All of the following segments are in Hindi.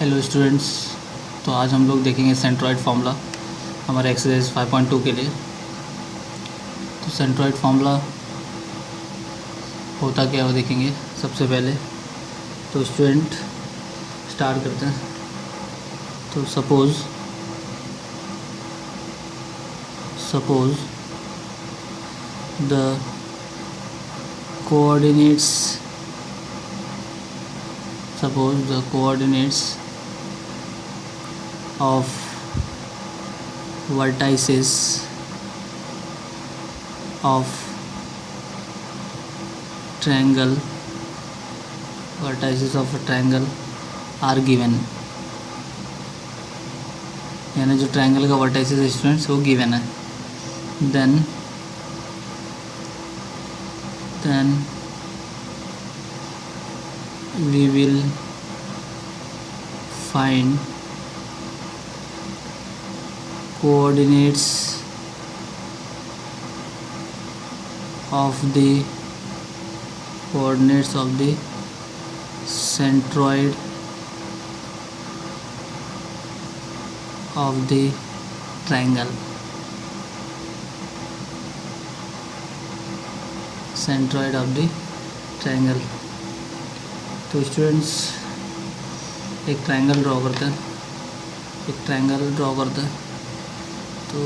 Hello students. तो आज हम लोग देखेंगे सेंट्रॉइड फार्मूला हमारे एक्सरसाइज 5.2 के लिए। तो सेंट्रॉइड फार्मूला होता क्या वो देखेंगे सबसे पहले। तो स्टूडेंट स्टार्ट करते हैं। तो suppose the coordinates of vertices of triangle are given, यानी जो ट्रायंगल का वर्टाइसेस स्टूडेंट्स वो गिवन है। Then we will find coordinates of the centroid of the triangle, तो स्टूडेंट्स एक ट्रायंगल ड्रॉ करते हैं। तो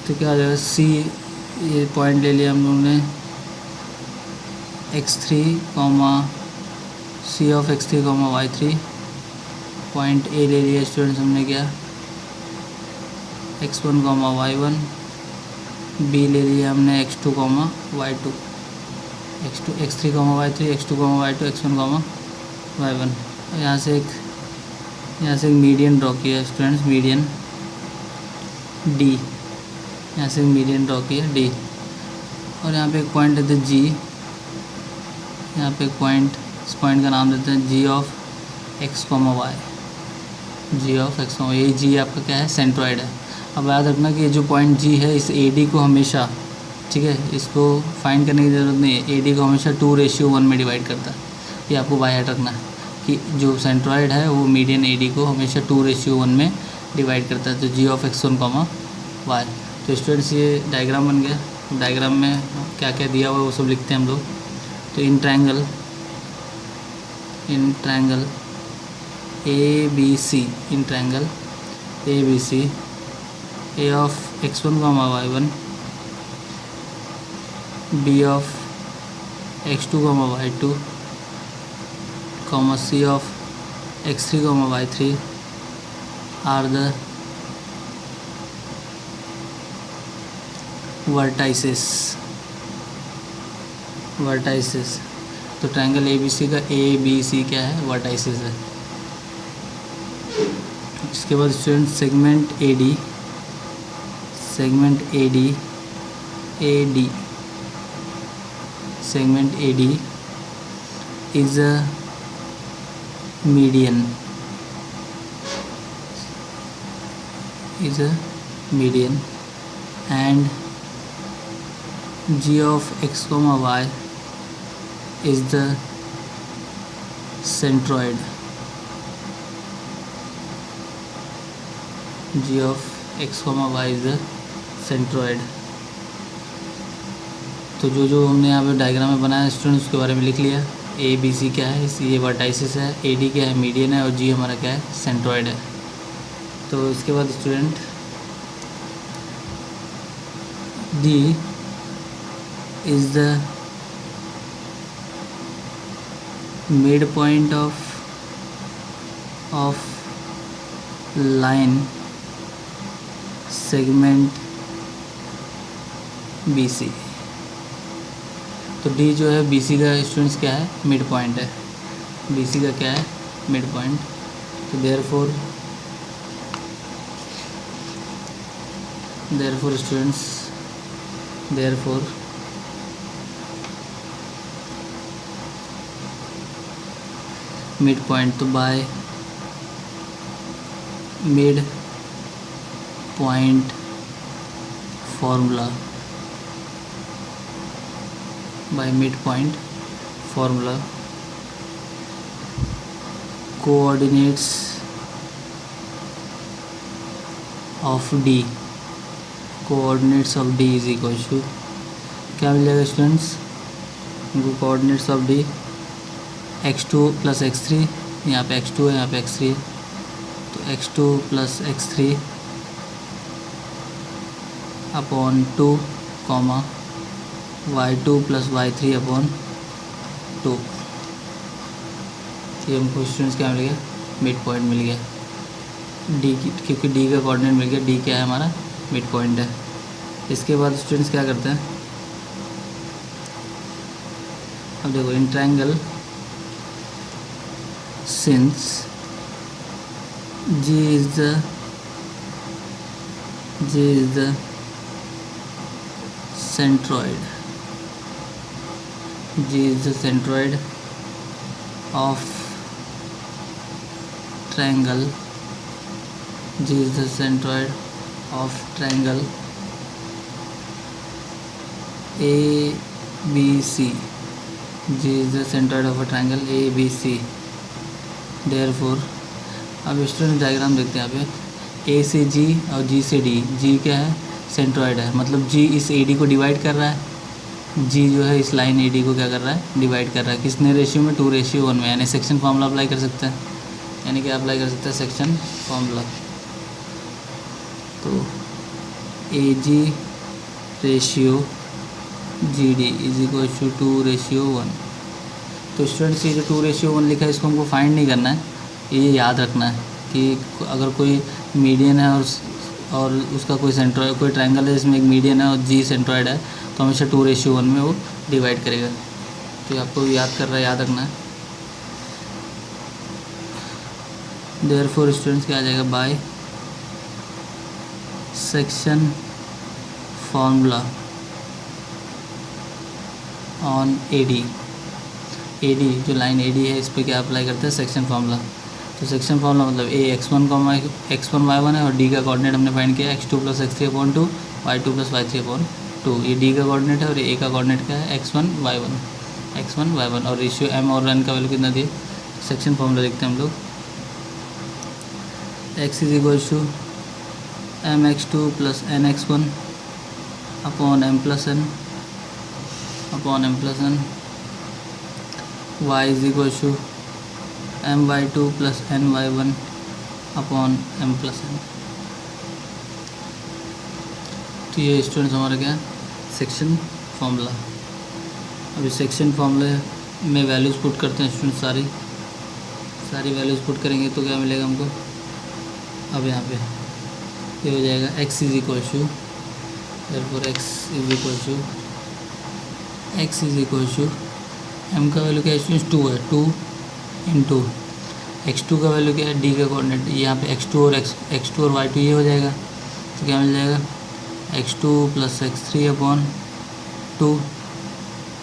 क्या आ जाएगा, सी ये पॉइंट ले लिया हम लोगों ने x3, C of x3, y3। Point A ले लिया स्टूडेंट्स हमने क्या x1, y1। बी ले लिया हमने x2, y2, x3, y3, x2, y2, x1, y1। यहाँ से एक मीडियन ड्रॉ किया स्टूडेंट्स, मीडियन डी। यहाँ से एक मीडियन ड्रॉ किया डी, और यहाँ पे एक पॉइंट लेते हैं जी। यहाँ पे एक पॉइंट, इस पॉइंट का नाम देते हैं जी ऑफ x, y। ये जी आपका क्या है, सेंट्रॉइड है। अब याद रखना कि ये जो पॉइंट जी है इस AD को हमेशा, ठीक है, इसको फाइंड करने की ज़रूरत नहीं है। AD को हमेशा 2:1 में डिवाइड करता है। ये आपको बाय हार्ट रखना है कि जो सेंट्रॉइड है वो मीडियन AD को हमेशा 2:1 में डिवाइड करता है। तो जी ऑफ x1, y। तो स्टूडेंट्स ये डायग्राम बन गया। डायग्राम में क्या क्या दिया हुआ है वो सब लिखते हैं हम लोग। तो in triangle ABC, A of x1, y1, B of x2, y2, C of x3, y3 are the vertices। तो ट्रायंगल ABC का ABC क्या है, वर्टाइसेस है। इसके बाद student segment AD is a median and G of x, y is the centroid। तो जो हमने यहाँ पे डायग्राम में बनाया स्टूडेंट्स उसके बारे में लिख लिया। ABC क्या है, ये वर्टाइसिस है। AD क्या है, मीडियन है। और G हमारा क्या है, सेंट्रॉइड है। तो इसके बाद student D is the midpoint of line segment BC। तो D जो है BC का स्टूडेंट्स क्या है, मिड पॉइंट है। BC का क्या है, मिड पॉइंट। तो देयरफॉर स्टूडेंट्स मिड पॉइंट, तो by mid point formula by mid point formula, coordinates of D, coordinates of D is equal to क्या मिल जाएगा स्टूडेंट्स हमको, coordinates of D x2 plus x3, यहाँ पे x2 है यहाँ पे x3 है, तो x2 plus x3 upon 2 comma y2 plus y3 upon 2। ये हमको स्टूडेंट्स क्या मिल गया, मिड पॉइंट मिल गया डी की, क्योंकि डी का कोऑर्डिनेट मिल गया, डी क्या है हमारा मिड पॉइंट है। इसके बाद स्टूडेंट्स क्या करते हैं, अब देखो in triangle since G is the centroid, G is the centroid of triangle, G is the centroid of triangle ABC, G is the centroid of a triangle ABC। Therefore अब स्टूडेंट डायग्राम देखते हैं यहाँ पे, ए से जी और जी से डी, जी क्या है सेंट्रॉइड है, मतलब जी इस ए डी को डिवाइड कर रहा है, जी जो है इस लाइन ए डी को क्या कर रहा है डिवाइड कर रहा है, किसने रेशियो में 2:1 में, यानी सेक्शन फार्मूला अप्लाई कर सकते हैं, यानी कि अप्लाई कर सकते हैं सेक्शन फार्मूला। तो A G ratio G D is equal to 2:1। तो स्टूडेंट्स ये जो 2:1 लिखा है इसको हमको फाइंड नहीं करना है, ये याद रखना है कि अगर कोई मीडियन है और उसका कोई सेंट्रॉइड, कोई ट्रायंगल है जिसमें एक मीडियन है और जी सेंट्रॉइड है, तो हमेशा 2:1 में वो डिवाइड करेगा। तो आपको याद कर रहा है, याद रखना है। देयरफॉर स्टूडेंट्स क्या आ जाएगा, by section formula on AD, AD जो लाइन एडी है इस पर क्या अप्लाई करते हैं सेक्शन फार्मूला। तो सेक्शन फार्मूला मतलब ए x1 y1 है और डी का कोऑर्डिनेट हमने फाइंड किया x2 plus x3 upon 2, y2 plus y3 upon 2। ये डी का कोऑर्डिनेट है और ए का कोऑर्डिनेट क्या है x1 y1 और रेशियो m और n का वैल्यू कितना दिए, सेक्शन फार्मूला देखते हैं हम लोग, x is equal to mx2 plus nx1 upon m plus n y is equal to my2 plus ny1 upon m plus n। तो ये स्टूडेंट्स हमारा क्या सेक्शन फार्मूला। अभी सेक्शन फार्मूले में वैल्यूज़ पुट करते हैं स्टूडेंट, सारी वैल्यूज़ पुट करेंगे तो क्या मिलेगा हमको, अब यहाँ पे ये हो जाएगा x is equal to, therefore x is equal to m का वैल्यू क्या है स्टूडेंट्स 2 है, 2 इंटू x2 का वैल्यू क्या है, डी का कोऑर्डिनेट यहाँ पे x2 और y2 ये हो जाएगा, तो क्या मिल जाएगा x2 plus x3 upon 2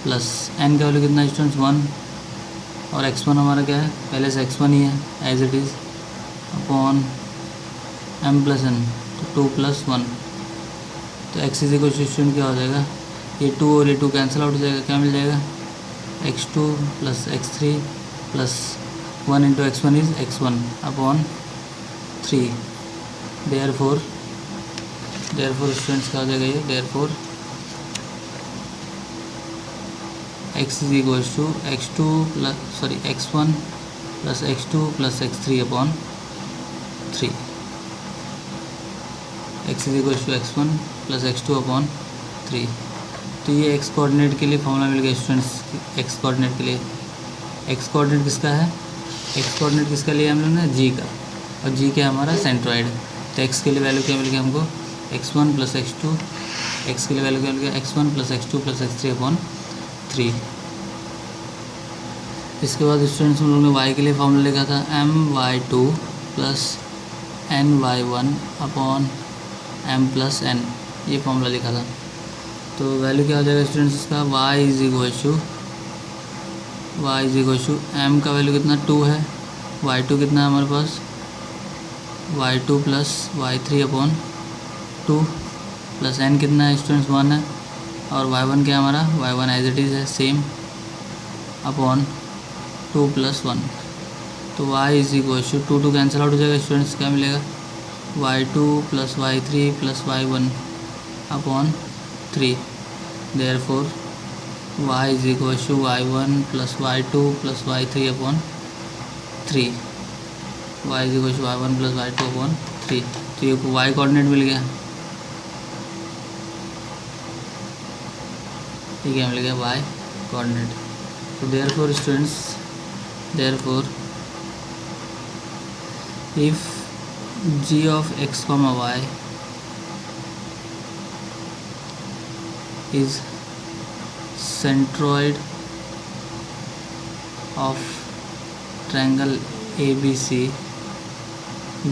plus n का वैल्यू कितना है स्टूडेंट्स 1 और x1 हमारा क्या है पहले से x1 ही है as it is upon m plus n, तो 2 प्लस 1। तो x is equal to student क्या हो जाएगा, ये 2 और ये 2 कैंसिल आउट हो जाएगा, क्या मिल जाएगा x2 plus x3 plus 1 into x1 is x1 upon 3। Therefore students क्या हो जाएगा ये, therefore x is equal to x1 plus x2 plus x3 upon 3, x is equal to x1 plus x2 upon 3। तो ये x कोऑर्डिनेट के लिए फॉर्मूला मिल गया स्टूडेंट्स, x कोऑर्डिनेट के लिए, x कोऑर्डिनेट किसका है, x कोऑर्डिनेट किसका लिया हम लोग ने g का, और g क्या हमारा सेंट्रॉइड। तो x के लिए वैल्यू क्या मिल गया हमको x1 प्लस x2, x के लिए वैल्यू क्या मिल गया x1 plus x2 plus x3 upon 3। इसके बाद स्टूडेंट्स हम लोग ने y के लिए फॉर्मूला लिखा था my2 plus ny1 upon m plus n, ये फॉर्मूला लिखा था। तो वैल्यू क्या हो जाएगा स्टूडेंट्स इसका, y is equal to m का वैल्यू कितना 2 है, y2 कितना है हमारे पास y2 plus y3 upon 2 plus n कितना है स्टूडेंट्स 1 है, और y1 क्या हमारा, y1 एज इट इज़ है सेम अपॉन 2 + 1, तो y is equal to 2 cancel out हो जाएगा स्टूडेंट्स, क्या मिलेगा y2 + y3 + y1 upon 3, therefore y is equal to y1 + y2 + y3 upon 3, y is equal to y1 + y2 upon 3, तो ये y कोऑर्डिनेट मिल गया, ठीक है, मिल गया y कोऑर्डिनेट। तो therefore students, therefore if g of x, y is centroid of triangle ABC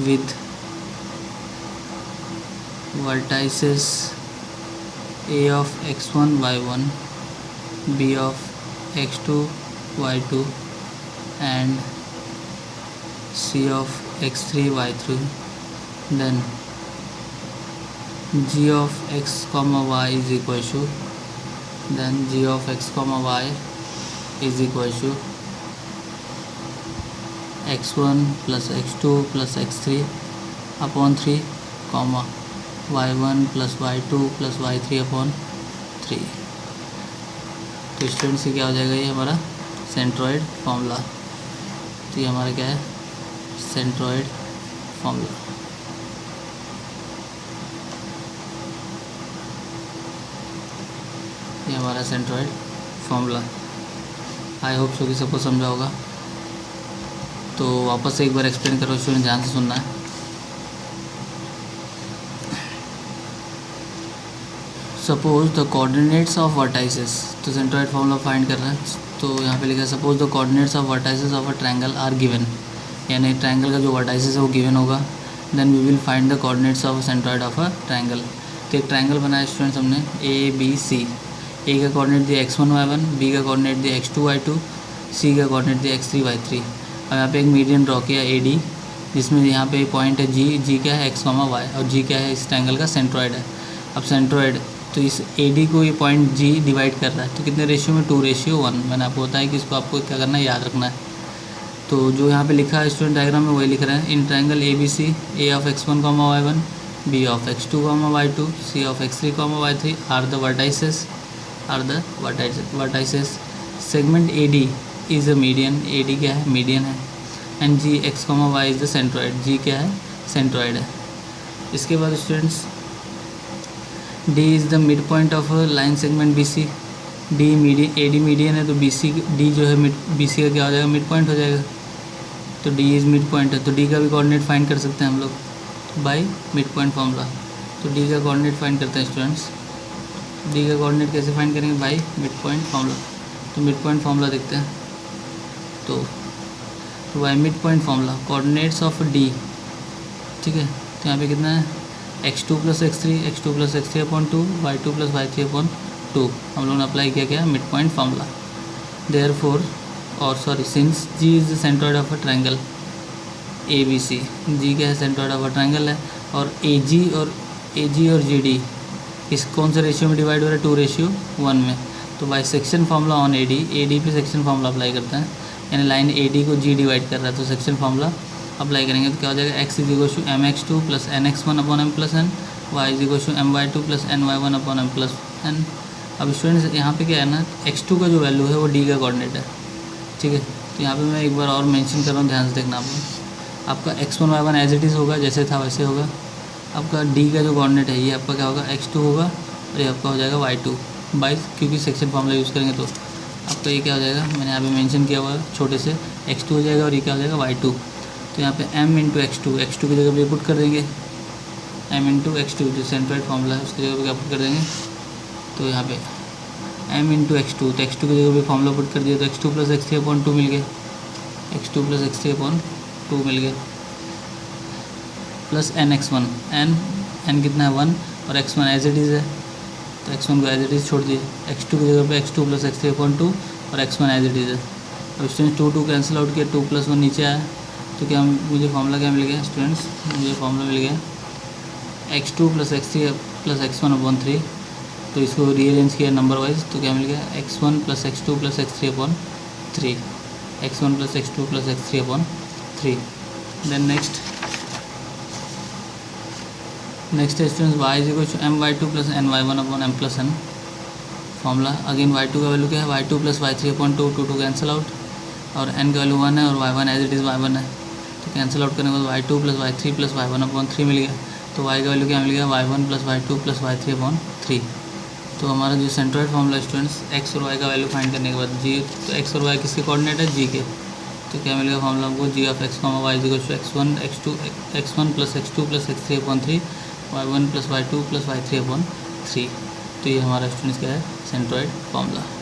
with vertices a of x1 y1, b of x2 y2 and c of x3 y3, then g of x, y is equal to, then g of x, y is equal to x1 + x2 + x3 upon 3, y1 + y2 + y3 upon 3। तो स्टूडेंट से क्या हो जाएगा, ये हमारा सेंट्रॉइड फॉर्मूला, तो ये हमारा क्या है, सेंट्रॉइड फॉर्मूला। ये हमारा centroid formula. I hope so कि सबको समझा होगा। तो वापस से एक बार एक्सप्लेन करो स्टूडेंट, ध्यान से सुनना है। Suppose the coordinates of vertices, तो सेंट्रॉइड फॉर्मूला फाइंड कर रहे हैं, तो यहाँ पे लिखा है suppose the coordinates of vertices of a triangle are given, यानी ट्रायंगल का जो वर्टाइसेस है वो गिवन होगा, then we will find the coordinates of centroid of a triangle. तो एक ट्रायंगल बनाया स्टूडेंट्स हमने ABC, ए का कोऑर्डिनेट दिया x1 y1, बी का कोऑर्डिनेट दिया x2 y2, सी का कोऑर्डिनेट दिया x3 y3। और यहाँ पे एक मीडियन ड्रॉ किया AD, जिसमें यहाँ पे पॉइंट है G क्या है x, y, और G क्या है इस ट्रायंगल का सेंट्रॉइड है। अब सेंट्रॉइड तो इस AD को ये पॉइंट G डिवाइड कर रहा है, तो कितने रेशियो में, 2:1। मैंने आपको बताया कि इसको आपको क्या करना है, याद रखना है। तो जो यहाँ पे लिखा है स्टूडेंट डायग्राम में वही लिख रहे हैं, in triangle ABC A of x1, y1, B of x2, y2, C of x3, y3 are the vertices, segment AD is a median, AD क्या है, मीडियन है, and G x, y is the centroid, G क्या है, सेंट्रॉइड है। इसके बाद students D is the midpoint of a line segment BC, D median, AD median है, तो D जो है BC का क्या हो जाएगा, मिड पॉइंट हो जाएगा, तो D इज़ मिड पॉइंट है, तो D का भी कोऑर्डिनेट फाइंड कर सकते हैं हम लोग बाय मिड पॉइंट फार्मूला। तो D का कोऑर्डिनेट फाइंड करते हैं स्टूडेंट्स, D का कोऑर्डिनेट कैसे फाइंड करेंगे, बाय मिड पॉइंट फार्मूला। तो मिड पॉइंट फार्मूला देखते हैं, तो by mid point formula coordinates of D, ठीक है, तो यहाँ पे कितना है, x2 + x3 upon 2, y2 + y3 upon 2। हम लोगों ने अप्लाई किया क्या, मिड पॉइंट फार्मूला। देयरफॉर, और sorry, since G is the centroid of a triangle ABC, G क्या है, सेंट्रॉइड ऑफ अ ट्रायंगल है, और AG और GD इस कौन से रेशियो में डिवाइड हो रहा है, 2:1 में। तो by section formula on AD पे सेक्शन फार्मूला अप्लाई करते हैं, यानी लाइन AD को G डिवाइड कर रहा है, तो सेक्शन फार्मूला अप्लाई करेंगे तो क्या हो जाएगा, x = mx2 + nx1 upon m + n, y = my2 + ny1 upon m + n। अब स्टूडेंट्स यहाँ पे क्या है ना, x2 का जो वैल्यू है वो D का कोऑर्डिनेट है, ठीक है। तो यहाँ पे मैं एक बार और मेंशन कर रहा हूँ, ध्यान से देखना आपका x1 y1 as it is होगा, जैसे था वैसे होगा। आपका D का जो कोऑर्डिनेट है ये आपका क्या होगा, x2 होगा, और ये आपका हो जाएगा y2 बाई, क्योंकि सेक्शन फार्मूला यूज़ करेंगे तो आपका ये क्या हो जाएगा, मैंने यहाँ पे मेंशन किया हुआ है छोटे से, x2 हो जाएगा और ये क्या हो जाएगा, y2। तो यहाँ पे m × x2 की जगह पे पुट कर देंगे, m × x2 जो सेंट्रॉइड फार्मूला है उसकी जगह पे क्या पुट कर देंगे, तो यहाँ पे m × x2, तो x2 की जगह पे फार्मूला पुट कर दिया, तो x2 + x3 अपॉन 2 मिल गया, x2 + x3 अपॉन 2 मिल गया, प्लस nx1, n कितना है 1, और x1 एज इट इज़ है, तो x1 को एज इट इज़ छोड़ दिए, x2 की जगह पे x2 + x3 अपॉन 2 और x1 एज इट इज़ है। अब स्टूडेंट्स 2 कैंसिल आउट किया, 2 + 1 नीचे आया, तो क्या मुझे फार्मूला क्या मिल गया स्टूडेंट्स, मुझे फार्मूला मिल गया x2 + x3 + x1 अपॉन 3 तो इसको रीअरेंज किया नंबर वाइज तो क्या मिल गया x1 plus x2 plus x3 upon 3, x1 plus x2 plus x3 upon 3। Then next students y is equal to my2 plus ny1 upon m plus n। Formula again y2 का वैल्यू क्या है y2 plus y3 upon 2, 2 cancel out, और n का वैल्यू 1 है और y1 as it is y1 है, तो कैंसिल आउट करने के बाद y2 plus y3 plus y1 upon 3 मिल गया। तो y का वैल्यू क्या मिल गया y1 plus y2 plus y3 upon 3। तो हमारा जो सेंट्रॉइड फॉर्मूला स्टूडेंट्स x और y का वैल्यू फाइंड करने के बाद जी, तो x और y किसके कोऑर्डिनेट है g के, तो क्या मिलेगा फॉर्मूला हमको g of x comma y is equal to x1 plus x2 plus x3 upon 3, y1 plus y2 plus y3 upon 3। तो ये हमारा स्टूडेंट्स क्या है सेंट्रॉइड फॉर्मूला।